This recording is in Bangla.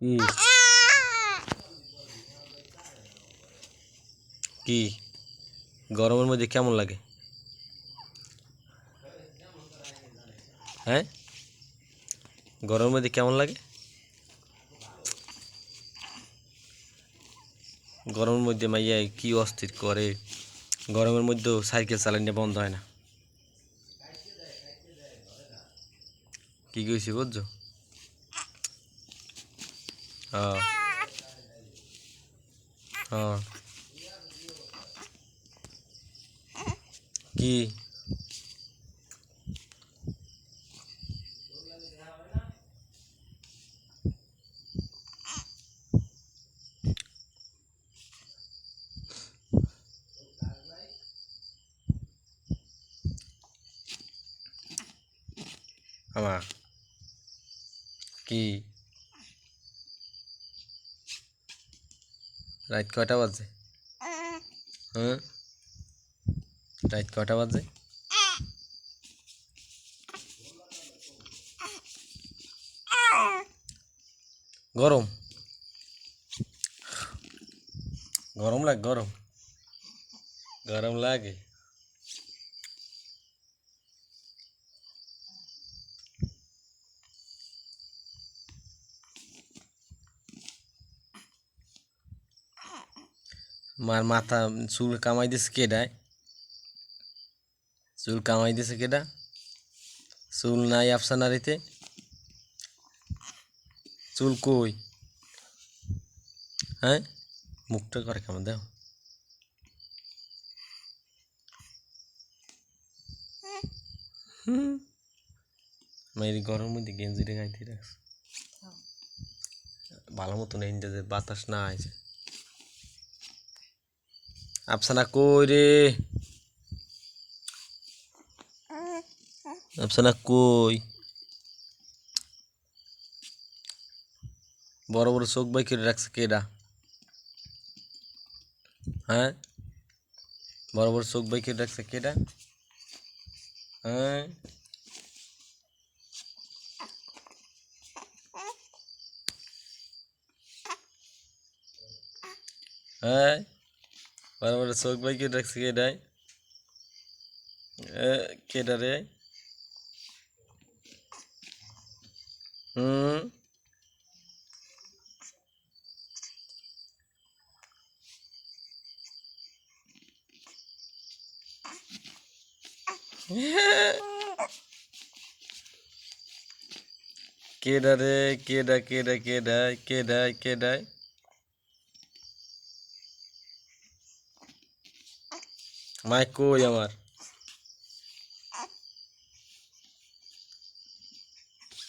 কি কি গরমের মধ্যে কেমন লাগে? হ্যাঁ, গরমের মধ্যে কেমন লাগে? গরমের মধ্যে মাইয়া কি অস্থির করে। গরমের মধ্যেও সাইকেল চালানো বন্ধ হয় না। কি কইছি বুঝছো? হ্যাঁ, হ্যাঁ। কি আমার কি রাত কয়টা বাজে? হ্যাঁ, রাত কয়টা বাজে? গরম, গরম লাগে, গরম, গরম লাগে। মার মাথা চুল কামাই দিছে কেডায়? চুল কামাই দিছে কেডা? চুল নাই আফসানারিতে? চুল কই? হ্যাঁ, মুখটা করে কেমন দেও? মেয়ের গরমের মধ্যে গেঞ্জিটা গাইতে রাখছে ভালো মতন, ইন্ডিয়াতে বাতাস না আছে। আফসানা কই রে? আফসানা কই? বড় বড় চোখ বাই করে রাখছে কেডা? হ্যাঁ, বড় বড় চোখ বাই করে রাখছে কেডা? হ্যাঁ, হ্যাঁ, বড় বড় চোখ বাই করে রাখছে কেডায়? কেডা রে? হুম। কেডা রে? কেডা কেডা কেডায় কেডায় কেডায়? মাইক কই আমার?